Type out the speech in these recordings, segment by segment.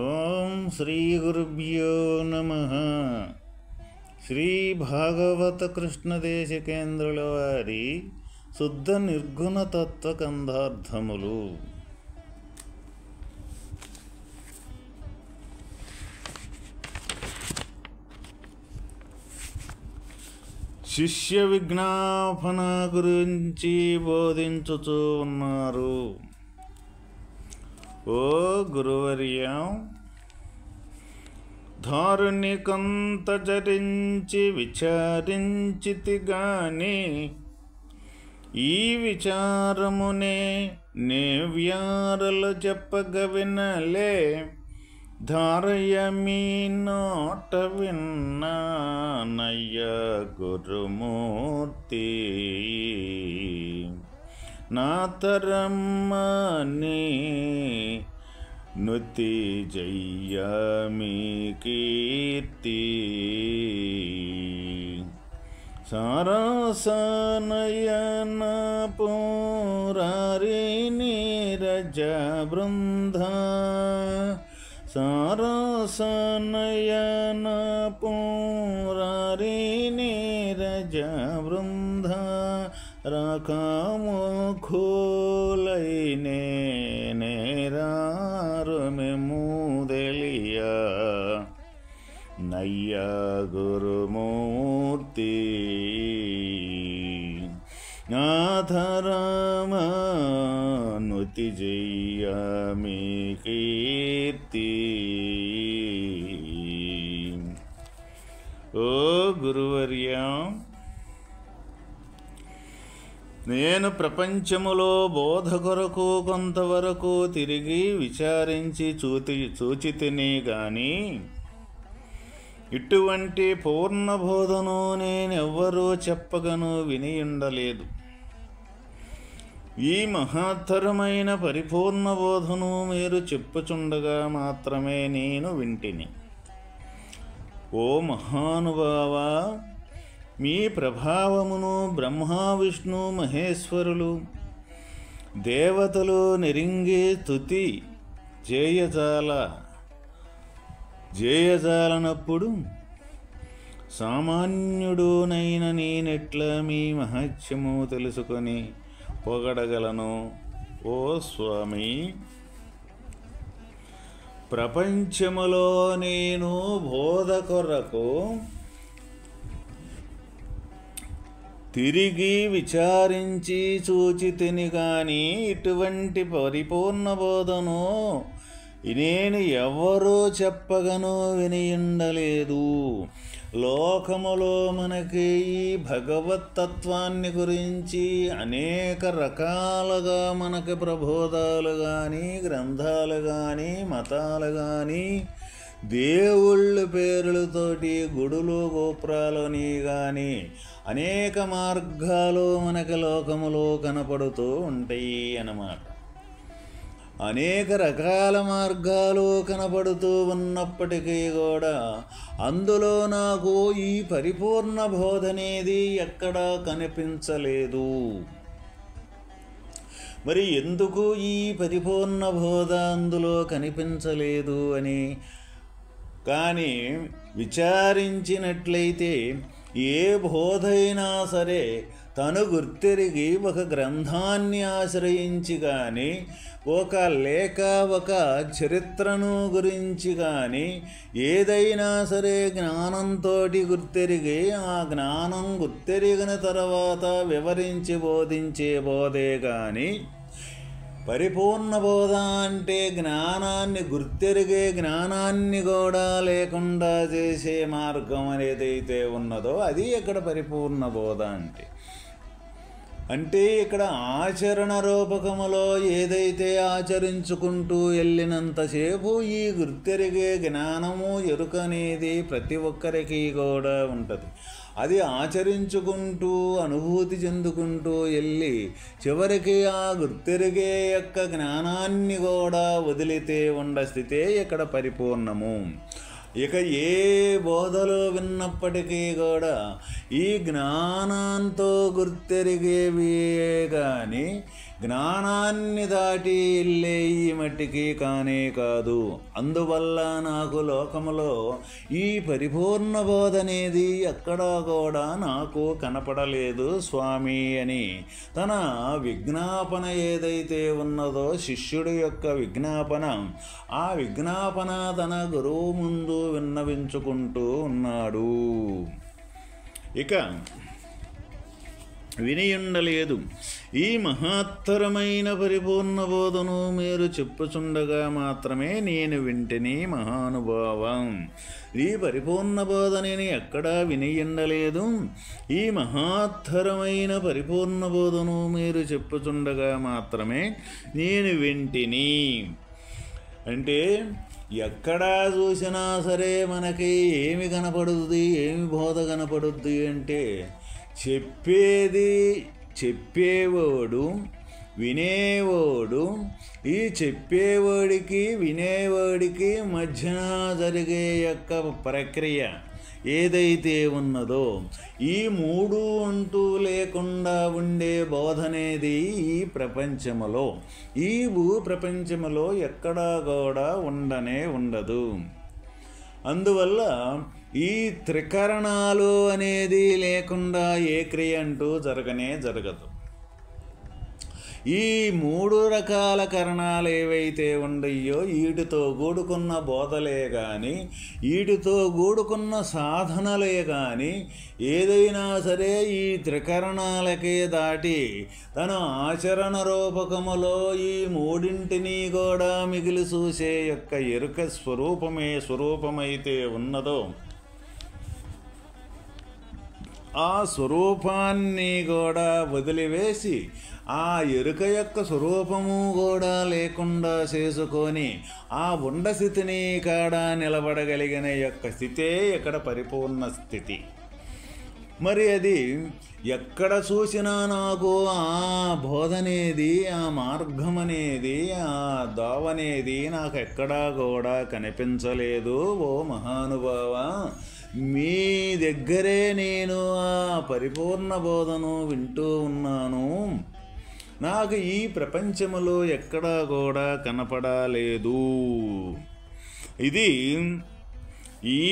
ఓం శ్రీ గురుభ్యో నమః. శ్రీ భాగవత కృష్ణదేశికేంద్రుల వారి శుద్ధ నిర్గుణ తత్వ కందార్థములు. శిష్య విజ్ఞాపన గురించి బోధించుతూ ఉన్నారు. ఓ గురువర్య, ధారుణికంత చరించి విచారించితి గాని ఈ విచారమునే నే వ్యారలు చెప్పగ వినలే. ధారయ మీ నోట విన్నానయ్య గురుమూర్తి, నా తరమ్మని నుతి జయ్యామి కీర్తి. సారసనయన పురారి నీరజ బృంద, సారసనయన పురారి నీరజ బృంద, రాకాముఖులైనే నేరారు మెముదెలియా నయ్య గురుమూర్తి, నాథరమనుతి జయ్యామి కీర్తి. ఓ గురువర్య, నేను ప్రపంచములో బోధ కొరకు కొంతవరకు తిరిగి విచారించి చూచితిని గాని ఇటువంటి పూర్ణ బోధను నేనెవ్వరూ చెప్పగను వినియుండలేదు. ఈ మహత్తరమైన పరిపూర్ణ బోధను మీరు చెప్పుచుండగా మాత్రమే నేను వింటిని. ఓ మహానుభావా, మీ ప్రభావమును బ్రహ్మ విష్ణు మహేశ్వరులు దేవతలు నెరింగి స్తుతి చేయజాలనప్పుడు సామాన్యుడునైన నేనెట్లా మీ మహత్యము తెలుసుకొని పొగడగలను? ఓ స్వామి, ప్రపంచములో నేను బోధ కొరకు తిరిగి విచారించి చూచితిని గాని ఇటువంటి పరిపూర్ణ బోధను నేను ఎవరూ చెప్పగను వినియుండలేదు. లోకములో మనకి ఈ భగవత్తత్వాన్ని గురించి అనేక రకాలుగా మనకి ప్రబోధాలు కానీ, గ్రంథాలు కానీ, మతాలు కానీ, దేవుళ్ళ పేర్లతోటి గుడులు గోపురాలని కానీ అనేక మార్గాలు మనకి లోకములో కనపడుతూ ఉంటాయి అన్నమాట. అనేక రకాల మార్గాలు కనపడుతూ ఉన్నప్పటికీ కూడా అందులో నాకు ఈ పరిపూర్ణ బోధ అనేది ఎక్కడా కనిపించలేదు. మరి ఎందుకు ఈ పరిపూర్ణ బోధ అందులో కనిపించలేదు అని కానీ విచారించినట్లయితే ఏ బోధైనా సరే తను గుర్తెరిగి ఒక గ్రంథాన్ని ఆశ్రయించి కానీ, ఒక లేక ఒక చరిత్రను గురించి కానీ ఏదైనా సరే జ్ఞానంతో గుర్తెరిగి ఆ జ్ఞానం గుర్తెరిగిన తర్వాత వివరించి బోధించే బోధే కానీ పరిపూర్ణ బోధ అంటే జ్ఞానాన్ని గుర్తెరిగే జ్ఞానాన్ని కూడా లేకుండా చేసే మార్గం అనేదైతే ఉన్నదో అది ఇక్కడ పరిపూర్ణ బోధ అంటే ఇక్కడ ఆచరణ రూపకములో ఏదైతే ఆచరించుకుంటూ వెళ్ళినంతసేపు ఈ గుర్తెరిగే జ్ఞానము ఎరుక అనేది ప్రతి ఒక్కరికి కూడా ఉంటుంది. అది ఆచరించుకుంటూ అనుభూతి చెందుకుంటూ వెళ్ళి చివరికి ఆ గుర్తెరిగే యొక్క జ్ఞానాన్ని కూడా వదిలితే ఉన్న స్థితే ఇక్కడ పరిపూర్ణము. ఇక ఏ బోధలో విన్నప్పటికీ కూడా ఈ జ్ఞానంతో గుర్తెరిగేవి కానీ జ్ఞానాన్ని దాటి వెళ్ళే ఈ మట్టికి కానే కాదు. అందువల్ల నాకు లోకములో ఈ పరిపూర్ణ బోధ అనేది ఎక్కడా కూడా నాకు కనపడలేదు స్వామి అని తన విజ్ఞాపన ఏదైతే ఉన్నదో శిష్యుడి యొక్క విజ్ఞాపన, ఆ విజ్ఞాపన తన గురువు ముందు విన్నవించుకుంటూ ఉన్నాడు. ఇక వినియుండలేదు. ఈ మహత్తరమైన పరిపూర్ణ బోధను మీరు చెప్పుచుండగా మాత్రమే నేను వింటిని మహానుభావం. ఈ పరిపూర్ణ బోధ నేను ఎక్కడా వినియుండలేదు. ఈ మహత్తరమైన పరిపూర్ణ బోధను మీరు చెప్పుచుండగా మాత్రమే నేను వింటిని. అంటే ఎక్కడా చూసినా సరే మనకి ఏమి కనపడుద్ది, ఏమి బోధ కనపడుద్ది అంటే చెప్పేవాడు వినేవాడు, ఈ చెప్పేవాడికి వినేవాడికి మధ్యన జరిగే యొక్క ప్రక్రియ ఏదైతే ఉన్నదో ఈ మూడు అంటూ లేకుండా ఉండే బోధ అనేది ఈ ప్రపంచములో, ఈ భూప్రపంచములో ఎక్కడా కూడా ఉండదు. అందువల్ల ఈ త్రికరణాలు అనేది లేకుండా ఏ క్రియ అంటూ జరగదు. ఈ మూడు రకాల కరణాలు ఏవైతే ఉన్నాయో వీటితో కూడుకున్న బోధలే కానీ, వీటితో కూడుకున్న సాధనలే కానీ ఏదైనా సరే ఈ త్రికరణాలకే దాటి తన ఆచరణ రూపకములో ఈ మూడింటిని కూడా మిగిలి చూసే యొక్క ఎరుక స్వరూపమైతే ఉన్నదో ఆ స్వరూపాన్ని కూడా వదిలివేసి ఆ ఎరుక యొక్క స్వరూపము కూడా లేకుండా చేసుకొని ఆ ఉండ స్థితిని కాడ నిలబడగలిగిన యొక్క స్థితే ఇక్కడ పరిపూర్ణ స్థితి. మరి అది ఎక్కడ చూసినా నాకు ఆ బోధనేది, ఆ మార్గం అనేది, ఆ దావనేది నాకు ఎక్కడా కూడా కనిపించలేదు. ఓ మహానుభావ, మీ దగ్గరే నేను ఆ పరిపూర్ణ బోధను వింటూ ఉన్నాను. నాకు ఈ ప్రపంచములో ఎక్కడా కూడా కనపడలేదు. ఇది ఈ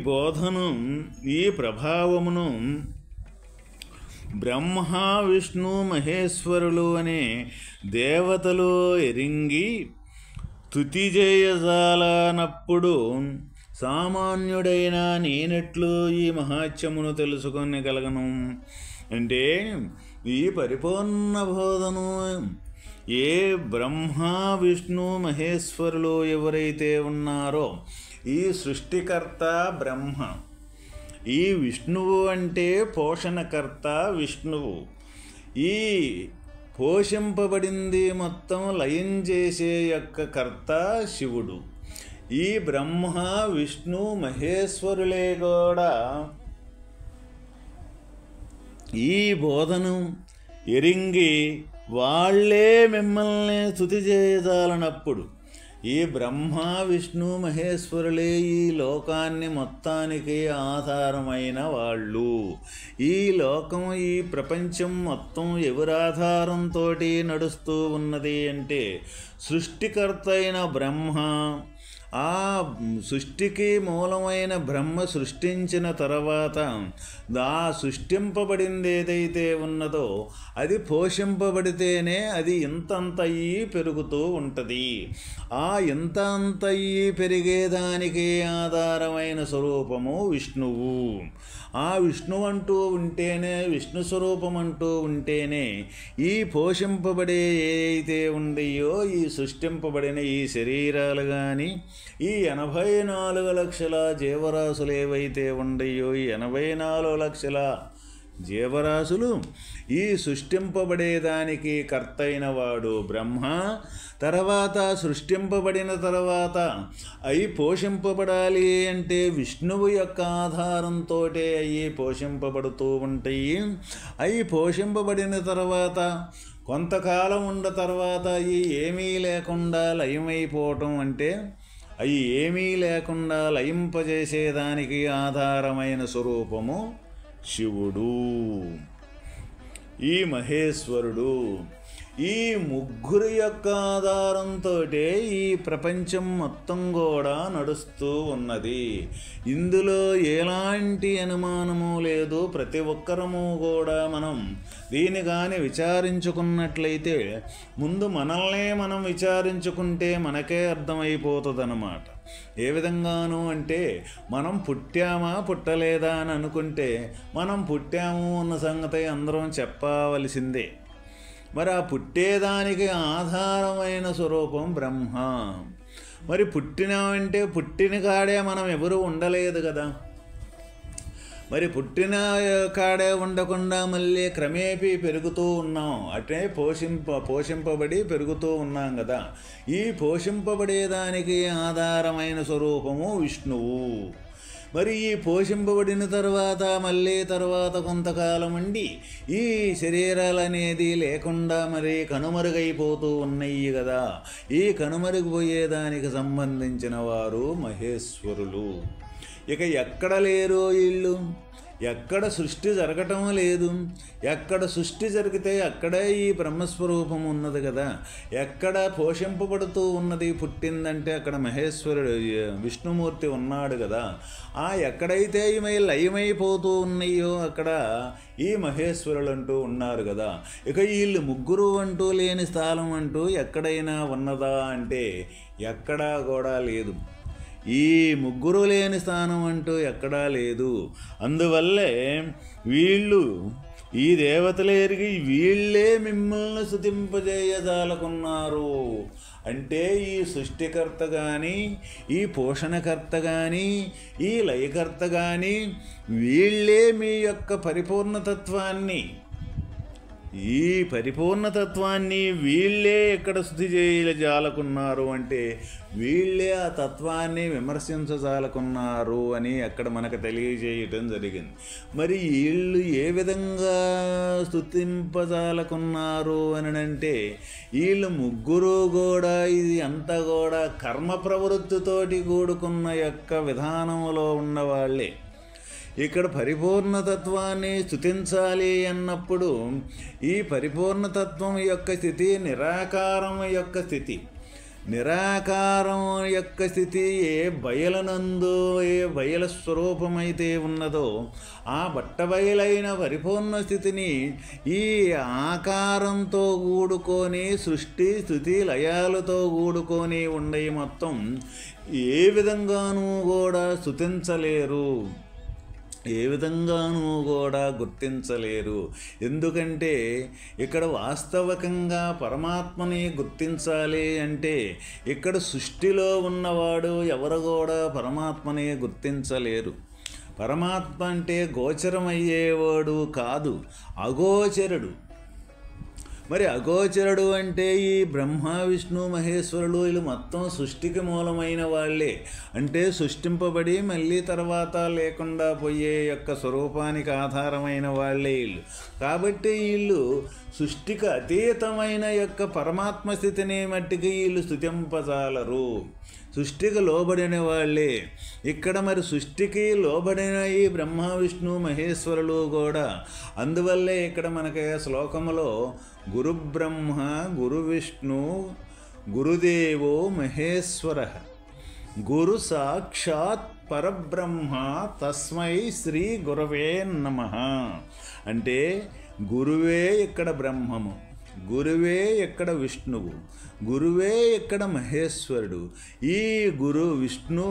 బోధను, ఈ ప్రభావమును బ్రహ్మ విష్ణు మహేశ్వరులు అనే దేవతలు ఎరింగి స్తుతి చేయజాలనప్పుడు సామాన్యుడైన నేనెట్లు ఈ మహాత్మ్యమును తెలుసుకొనగలను అంటే ఈ పరిపూర్ణ బోధను ఏ బ్రహ్మ విష్ణు మహేశ్వరులు ఎవరైతే ఉన్నారో ఈ సృష్టికర్త బ్రహ్మ, ఈ విష్ణువు అంటే పోషణకర్త విష్ణువు, ఈ పోషింపబడింది మొత్తం లయం చేసే యొక్క కర్త శివుడు. ఈ బ్రహ్మ విష్ణు మహేశ్వరులే కూడా ఈ బోధను ఎరింగి వాళ్ళే మిమ్మల్ని స్తుతి చేయజాలనప్పుడు ఈ బ్రహ్మ విష్ణు మహేశ్వరులే ఈ లోకాన్ని మొత్తానికి ఆధారమైన వాళ్ళు. ఈ లోకం, ఈ ప్రపంచం మొత్తం ఎవరాధారంతో నడుస్తూ ఉన్నది అంటే సృష్టికర్త అయిన బ్రహ్మ. ఆ సృష్టికి మూలమైన బ్రహ్మ సృష్టించిన తర్వాత సృష్టింపబడింది ఏదైతే ఉన్నదో అది పోషింపబడితేనే అది ఇంతంతయ్యి పెరుగుతూ ఉంటుంది. ఆ ఇంతంతయ్యి పెరిగేదానికి ఆధారమైన స్వరూపము విష్ణువు. ఆ విష్ణు అంటూ ఉంటేనే, విష్ణు స్వరూపం అంటూ ఉంటేనే ఈ పోషింపబడే ఏదైతే ఉన్నాయో ఈ సృష్టింపబడిన ఈ శరీరాలు కానీ, ఈ 84 లక్షల జీవరాశులు ఏవైతే ఉన్నాయో ఈ 84 లక్షల జీవరాశులు ఈ సృష్టింపబడేదానికి కర్త అయిన వాడు బ్రహ్మ. తర్వాత సృష్టింపబడిన తర్వాత అవి పోషింపబడాలి అంటే విష్ణువు యొక్క ఆధారంతో అవి పోషింపబడుతూ ఉంటాయి. అవి పోషింపబడిన తర్వాత కొంతకాలం ఉన్న తర్వాత అవి ఏమీ లేకుండా లయమైపోవటం అంటే అవి ఏమీ లేకుండా లయింపజేసేదానికి ఆధారమైన స్వరూపము శివుడు, ఈ మహేశ్వరుడు. ఈ ముగ్గురు యొక్క ఆధారంతో ఈ ప్రపంచం మొత్తం కూడా నడుస్తూ ఉన్నది. ఇందులో ఎలాంటి అనుమానము లేదు. ప్రతి ఒక్కరము కూడా మనం దీని కానీ విచారించుకున్నట్లయితే, ముందు మనల్నే మనం విచారించుకుంటే మనకే అర్థమైపోతుంది అన్నమాట. ఏ విధంగాను అంటే, మనం పుట్టామా పుట్టలేదా అని అనుకుంటే, మనం పుట్టాము అన్న సంగతి అందరం చెప్పవలసిందే. మరి ఆ పుట్టేదానికి ఆధారమైన స్వరూపం బ్రహ్మ. మరి పుట్టినామంటే పుట్టిన కాడే మనం ఎవరు ఉండలేదు కదా. మరి పుట్టిన కాడే ఉండకుండా మళ్ళీ క్రమేపీ పెరుగుతూ ఉన్నాం. అటే పోషింపబడి పెరుగుతూ ఉన్నాం కదా. ఈ పోషింపబడేదానికి ఆధారమైన స్వరూపము విష్ణువు. మరి ఈ పోషింపబడిన తర్వాత కొంతకాలం ఉండి ఈ శరీరాలు అనేది లేకుండా మరి కనుమరుగైపోతూ ఉన్నాయి కదా. ఈ కనుమరుగైపోయేదానికి సంబంధించిన వారు మహేశ్వరులు. ఇక ఎక్కడ లేరో వీళ్ళు, ఎక్కడ సృష్టి జరగటం లేదు. ఎక్కడ సృష్టి జరిగితే అక్కడే ఈ బ్రహ్మస్వరూపం ఉన్నది కదా. ఎక్కడ పోషింపబడుతూ ఉన్నది పుట్టిందంటే అక్కడ మహేశ్వరుడు విష్ణుమూర్తి ఉన్నాడు కదా. ఎక్కడైతే ఇవి లయమైపోతూ ఉన్నాయో అక్కడ ఈ మహేశ్వరులు అంటూ ఉన్నారు కదా. ఇక వీళ్ళు ముగ్గురు అంటూ లేని స్థానం అంటూ ఎక్కడైనా ఉన్నదా అంటే ఎక్కడా కూడా లేదు. ఈ ముగ్గురు లేని స్థానం అంటూ ఎక్కడా లేదు. అందువల్లే వీళ్ళు ఈ దేవతలు ఎరిగి వీళ్ళే మిమ్మల్ని స్తుతింపజేయజాలకున్నారు. అంటే ఈ సృష్టికర్త కానీ, ఈ పోషణకర్త కానీ, ఈ లయకర్త కానీ వీళ్ళే మీ యొక్క పరిపూర్ణతత్వాన్ని, ఈ పరిపూర్ణతత్వాన్ని వీళ్ళే ఎక్కడ స్తుతి చేయజాలకున్నారు అంటే వీళ్ళే ఆ తత్వాన్ని విమర్శించజాలకున్నారు అని అక్కడ మనకు తెలియజేయటం జరిగింది. మరి వీళ్ళు ఏ విధంగా స్తుతింపజాలకున్నారు అని అంటే, వీళ్ళు ముగ్గురు కూడా ఇది అంతా కూడా కర్మ ప్రవృత్తితోటి కూడుకున్న యొక్క విధానంలో ఉన్నవాళ్ళే. ఇక్కడ పరిపూర్ణతత్వాన్ని స్తుతించాలి అన్నప్పుడు ఈ పరిపూర్ణతత్వం యొక్క స్థితి నిరాకారం యొక్క స్థితి. నిరాకారం యొక్క స్థితి ఏ బయలనందు ఏ బయల స్వరూపమైతే ఉన్నదో ఆ బట్టబయలైన పరిపూర్ణ స్థితిని ఈ ఆకారంతో కూడుకొని సృష్టి స్థితి లయాలతో కూడుకొని ఉండే మొత్తం ఏ విధంగానూ కూడా స్తుతించలేరు, ఏ విధంగానూ కూడా గుర్తించలేరు. ఎందుకంటే ఇక్కడ వాస్తవికంగా పరమాత్మని గుర్తించాలి అంటే ఇక్కడ సృష్టిలో ఉన్నవాడు ఎవరు కూడా పరమాత్మని గుర్తించలేరు. పరమాత్మ అంటే గోచరమయ్యేవాడు కాదు, అగోచరుడు. మరి అగోచరుడు అంటే ఈ బ్రహ్మ విష్ణు మహేశ్వరులు వీళ్ళు మొత్తం సృష్టికి మూలమైన వాళ్ళే. అంటే సృష్టింపబడి మళ్ళీ తర్వాత లేకుండా పోయే యొక్క స్వరూపానికి ఆధారమైన వాళ్ళే వీళ్ళు. కాబట్టి వీళ్ళు సృష్టికి అతీతమైన యొక్క పరమాత్మ స్థితిని మట్టికి వీళ్ళు స్తుతింపజాలరు. సృష్టికి లోబడిన వాళ్ళే. ఇక్కడ మరి సృష్టికి లోబడిన ఈ బ్రహ్మ విష్ణు మహేశ్వరులు కూడా. అందువల్లే ఇక్కడ మనకి శ్లోకములో గురు బ్రహ్మ గురు విష్ణు గురుదేవో మహేశ్వర గురు సాక్షాత్ పరబ్రహ్మ తస్మై శ్రీ గురవే నమః. అంటే గురువే ఇక్కడ బ్రహ్మము, గురువే ఇక్కడ విష్ణువు, గురువే ఇక్కడ మహేశ్వరుడు. ఈ గురు విష్ణు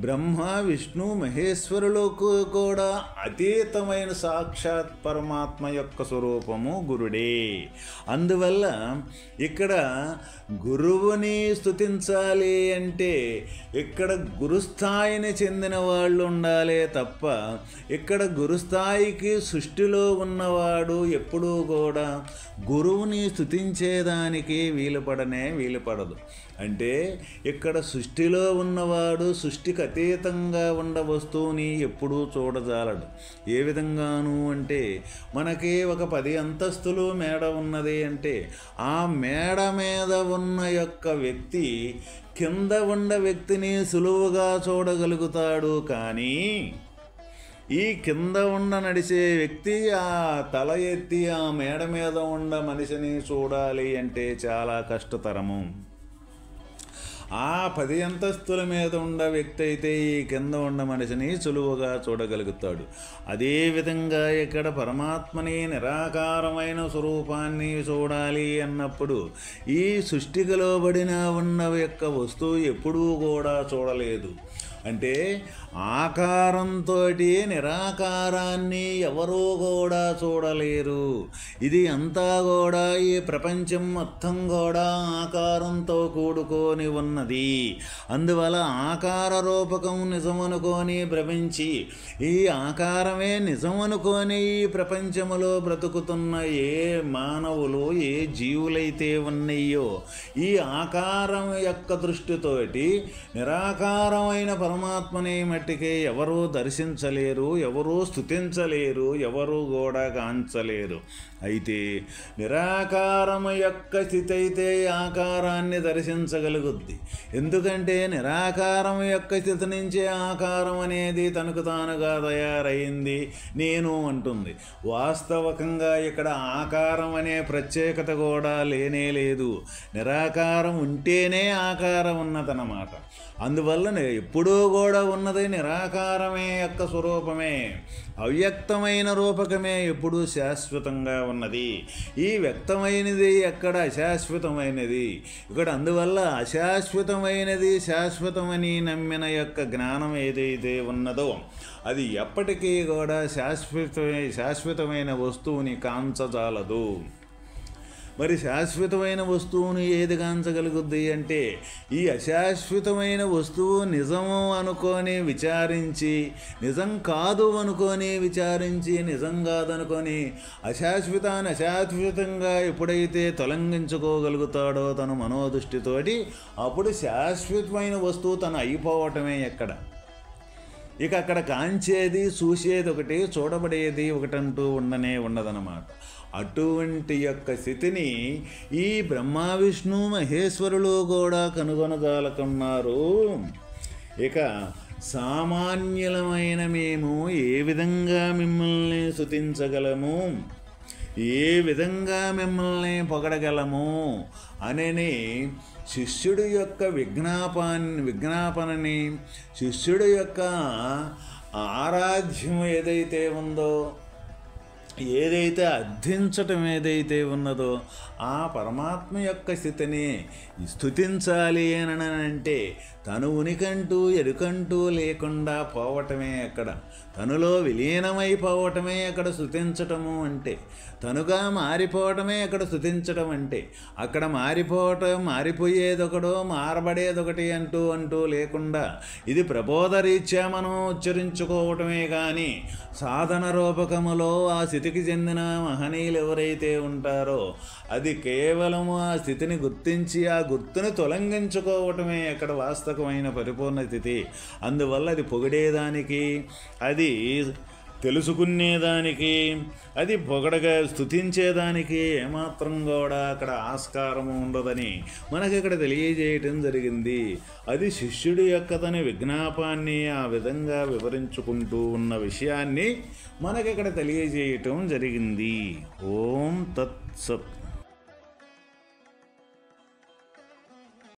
బ్రహ్మ విష్ణు మహేశ్వరులకు కూడా అతీతమైన సాక్షాత్ పరమాత్మ యొక్క స్వరూపము గురుడే. అందువల్ల ఇక్కడ గురువుని స్తుతించాలి అంటే ఇక్కడ గురుస్థాయిని చెందిన వాళ్ళు ఉండాలే తప్ప ఇక్కడ గురుస్థాయికి సృష్టిలో ఉన్నవాడు ఎప్పుడూ కూడా గురువుని స్తుతించేదానికి వీలుపడదు. అంటే ఇక్కడ సృష్టిలో ఉన్నవాడు సృష్టికి అతీతంగా ఉన్న వస్తువుని ఎప్పుడూ చూడజాలడు. ఏ విధంగాను అంటే మనకి ఒక 10 అంతస్తులు మేడ ఉన్నది అంటే ఆ మేడ మీద ఉన్న యొక్క వ్యక్తి కింద ఉన్న వ్యక్తిని సులువుగా చూడగలుగుతాడు. కానీ ఈ కింద నడిచే వ్యక్తి ఆ తల ఎత్తి ఆ మేడ మీద మనిషిని చూడాలి అంటే చాలా కష్టతరము. ఆ 10 అంతస్తుల మీద వ్యక్తి అయితే ఈ కింద మనిషిని సులువుగా చూడగలుగుతాడు. అదేవిధంగా ఇక్కడ పరమాత్మని నిరాకారమైన స్వరూపాన్ని చూడాలి అన్నప్పుడు ఈ సృష్టిలో ఉన్న యొక్క వస్తువు ఎప్పుడూ కూడా చూడలేదు. అంటే ఆకారంతో నిరాకారాన్ని ఎవరూ కూడా చూడలేరు. ఇది అంతా కూడా ఈ ప్రపంచం మొత్తం కూడా ఆకారంతో కూడుకొని ఉన్నది. అందువల్ల ఆకార రూపకం నిజమనుకొని భ్రమించి ఈ ఆకారమే నిజమనుకొని ఈ ప్రపంచములో బ్రతుకుతున్న ఏ మానవులు ఏ జీవులైతే ఉన్నాయో ఈ ఆకారం యొక్క దృష్టితోటి నిరాకారమైన పరమాత్మని మట్టికి ఎవరూ దర్శించలేరు, ఎవరూ స్తుతించలేరు, ఎవరూ కూడా కాంచలేరు. అయితే నిరాకారం యొక్క స్థితి అయితే ఆకారాన్ని దర్శించగలుగుద్ది. ఎందుకంటే నిరాకారం యొక్క స్థితి నుంచే ఆకారం అనేది తనకు తానుగా తయారైంది నేను అంటుంది. వాస్తవకంగా ఇక్కడ ఆకారం అనే ప్రత్యేకత కూడా లేనే లేదు. నిరాకారం ఉంటేనే ఆకారం ఉన్నదన్నమాట. అందువల్ల ఎప్పుడూ కూడా ఉన్నది నిరాకారమే యొక్క స్వరూపమే, అవ్యక్తమైన రూపకమే ఎప్పుడూ శాశ్వతంగా ఉన్నది. ఈ వ్యక్తమైనది ఎక్కడ అశాశ్వతమైనది ఇక్కడ. అందువల్ల అశాశ్వతమైనది శాశ్వతమని నమ్మిన యొక్క జ్ఞానం ఏదైతే ఉన్నదో అది ఎప్పటికీ కూడా శాశ్వతమైన వస్తువుని కాంచజాలదు. మరి శాశ్వతమైన వస్తువును ఏది కాంచగలుగుద్ది అంటే ఈ అశాశ్వతమైన వస్తువు నిజము అనుకొని విచారించి, నిజం కాదు అనుకొని విచారించి, నిజం కాదనుకొని అశాశ్వతాన్ని అశాశ్వతంగా ఎప్పుడైతే తొలగించుకోగలుగుతాడో తన మనోదృష్టితోటి అప్పుడు శాశ్వతమైన వస్తువు తను అయిపోవటమే ఎక్కడ. ఇక అక్కడ కాంచేది చూసేది ఒకటి, చూడబడేది ఒకటంటూ ఉండదన్నమాట. అటువంటి యొక్క స్థితిని ఈ బ్రహ్మ విష్ణు మహేశ్వరులు కూడా కనుగొనగలుగుతున్నారు. ఇక సామాన్యులమైన మేము ఏ విధంగా మిమ్మల్ని స్తుతించగలము, ఏ విధంగా మిమ్మల్ని పొగడగలము అనని శిష్యుడి యొక్క విజ్ఞాపనని, శిష్యుడి యొక్క ఆరాధ్యం ఏదైతే ఉందో, ఏదైతే అర్థించటం ఏదైతే ఉన్నదో ఆ పరమాత్మ యొక్క స్థితిని స్తుతించాలి అని అంటే తను ఉనికంటూ ఎరుకంటూ లేకుండా పోవటమే అక్కడ, తనులో విలీనమైపోవటమే అక్కడ స్తుతించటము అంటే, తనుగా మారిపోవటమే అక్కడ స్తుతించటం అంటే. అక్కడ మారిపోయేదొకడో మారబడేదొకటి అంటూ లేకుండా ఇది ప్రబోధరీత్యా మనం ఉచ్చరించుకోవటమే కానీ సాధన రూపకములో ఆ స్థితికి చెందిన మహనీయులు ఎవరైతే ఉంటారో అది కేవలము ఆ స్థితిని గుర్తించి ఆ గుర్తుని తొలగించుకోవటమే అక్కడ వాస్తవమైన పరిపూర్ణ స్థితి. అందువల్ల అది పొగిడేదానికి, అది తెలుసుకునేదానికి, అది పొగడగా స్తుతించేదానికి ఏమాత్రం కూడా అక్కడ ఆస్కారము ఉండదని మనకి ఇక్కడ తెలియజేయటం జరిగింది. అది శిష్యుడి యొక్క తన విజ్ఞాపాన్ని ఆ విధంగా వివరించుకుంటూ ఉన్న విషయాన్ని మనకి ఇక్కడ తెలియజేయటం జరిగింది. ఓం తత్ సత్.